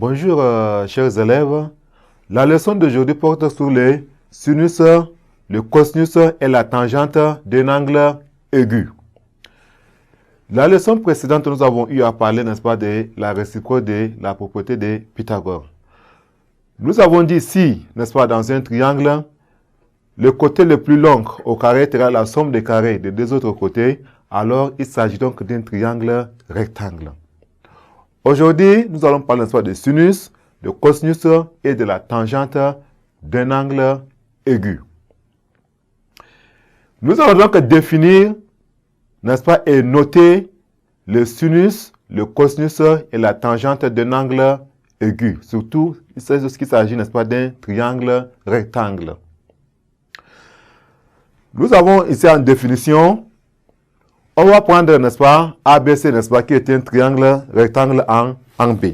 Bonjour chers élèves. La leçon d'aujourd'hui porte sur les sinus, le cosinus et la tangente d'un angle aigu. La leçon précédente, nous avons eu à parler, n'est-ce pas, de la réciproque de la propriété de Pythagore. Nous avons dit si, n'est-ce pas, dans un triangle, le côté le plus long au carré est égal à la somme des carrés des deux autres côtés, alors il s'agit donc d'un triangle rectangle. Aujourd'hui, nous allons parler, n'est-ce pas, de sinus, de cosinus et de la tangente d'un angle aigu. Nous allons donc définir, n'est-ce pas, et noter le sinus, le cosinus et la tangente d'un angle aigu. Surtout, il s'agit, n'est-ce pas, d'un triangle rectangle. Nous avons ici en définition, on va prendre, n'est-ce pas, ABC, n'est-ce pas, qui est un triangle rectangle en B.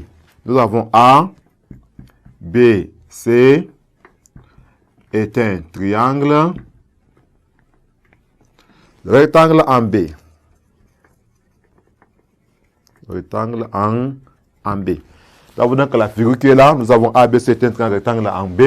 Nous avons A, B, C est un triangle rectangle en B. Rectangle en B. Nous avons donc la figure qui est là. Nous avons ABC est un triangle rectangle en B.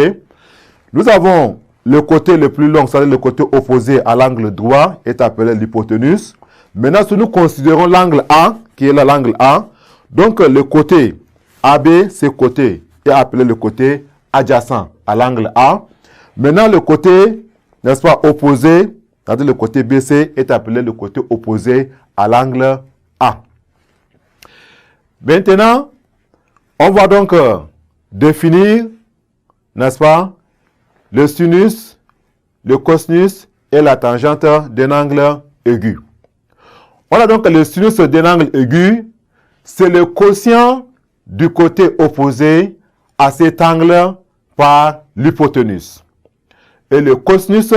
Nous avons le côté le plus long, c'est-à-dire le côté opposé à l'angle droit, est appelé l'hypoténuse. Maintenant, si nous considérons l'angle A, qui est là l'angle A, donc le côté AB, ce côté est appelé le côté adjacent à l'angle A. Maintenant, le côté, n'est-ce pas, opposé, c'est-à-dire le côté BC, est appelé le côté opposé à l'angle A. Maintenant, on va donc définir, n'est-ce pas, le sinus, le cosinus et la tangente d'un angle aigu. On a donc le sinus d'un angle aigu, c'est le quotient du côté opposé à cet angle par l'hypoténuse. Et le cosinus,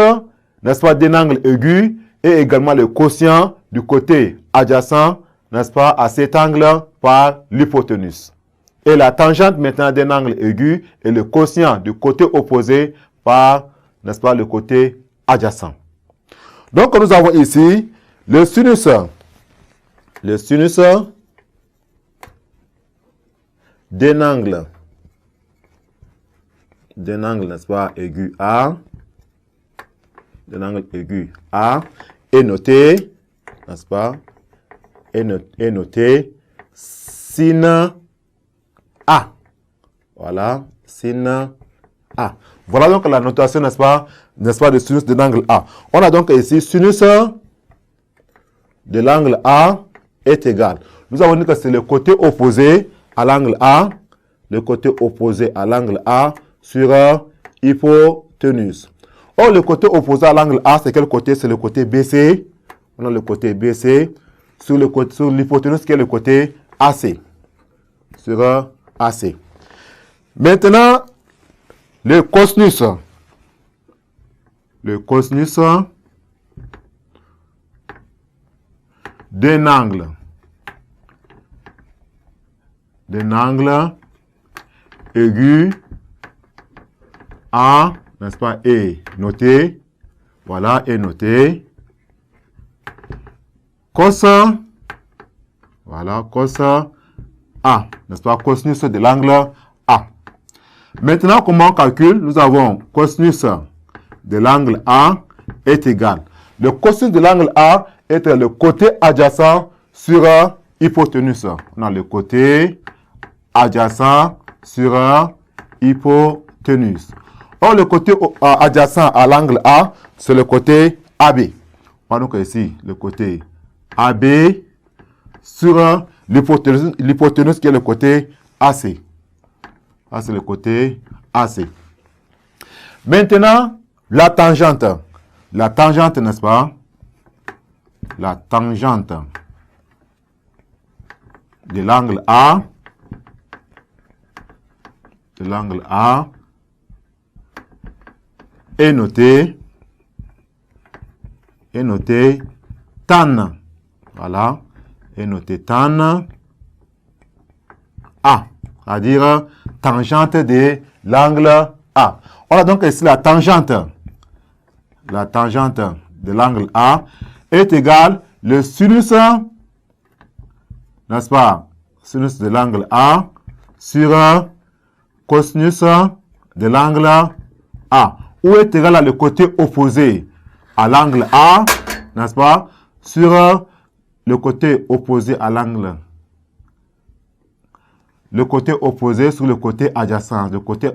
n'est-ce pas, d'un angle aigu est également le quotient du côté adjacent, n'est-ce pas, à cet angle par l'hypoténuse. Et la tangente maintenant d'un angle aigu est le quotient du côté opposé par, n'est-ce pas, le côté adjacent. Donc nous avons ici le sinus d'un angle, n'est-ce pas, aigu A, d'un angle aigu A, est noté, n'est-ce pas, est noté sin A. Voilà, sin A. Voilà donc la notation, n'est-ce pas, de sinus de l'angle A. On a donc ici sinus de l'angle A est égal. Nous avons dit que c'est le côté opposé à l'angle A, le côté opposé à l'angle A sur hypoténuse. Or, le côté opposé à l'angle A, c'est quel côté? C'est le côté BC. On a le côté BC sur l'hypoténuse qui est le côté AC. Sur AC. Maintenant, le cosinus d'un angle aigu A, n'est-ce pas, est noté. Voilà, est noté. Cos, voilà, cos A, n'est-ce pas, cosinus de l'angle A. Maintenant, comment on calcule? Nous avons cosinus de l'angle A est égal. Le cosinus de l'angle A est le côté adjacent sur hypoténuse. On a le côté adjacent sur hypoténuse. Or, le côté adjacent à l'angle A, c'est le côté AB. On a donc ici le côté AB sur l'hypoténuse qui est le côté AC. Ça, c'est le côté AC. Maintenant, la tangente. La tangente, n'est-ce pas? La tangente de l'angle A. Est noté tan. Voilà. Est noté tan A. C'est-à-dire tangente de l'angle A. On a donc ici la tangente. La tangente de l'angle A est égale le sinus, n'est-ce pas, sinus de l'angle A sur cosinus de l'angle A. Où est égal à le côté opposé à l'angle A, n'est-ce pas, sur le côté opposé à l'angle. Le côté opposé sur le côté adjacent. Le côté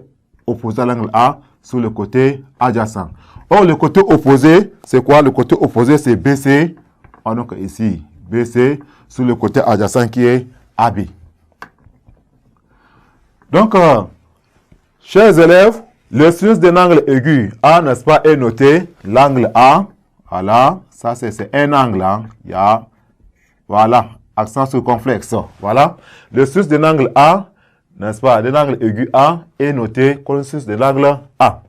opposé à l'angle A sur le côté adjacent. Or, le côté opposé, c'est quoi? Le côté opposé, c'est BC. Donc ici, BC sur le côté adjacent qui est AB. Donc, chers élèves, le sinus d'un angle aigu A, n'est-ce pas, est noté. L'angle A, voilà, ça c'est un angle. Hein. Il y a, voilà, accent circonflexe. Voilà. Le sinus d'un angle A, n'est-ce pas, d'un angle aigu A est noté comme le sinus de l'angle A.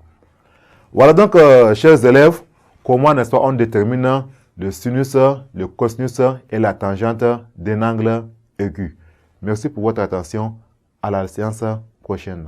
Voilà donc, chers élèves, comment, n'est-ce pas, on détermine le sinus, le cosinus et la tangente d'un angle aigu. Merci pour votre attention. À la séance prochaine.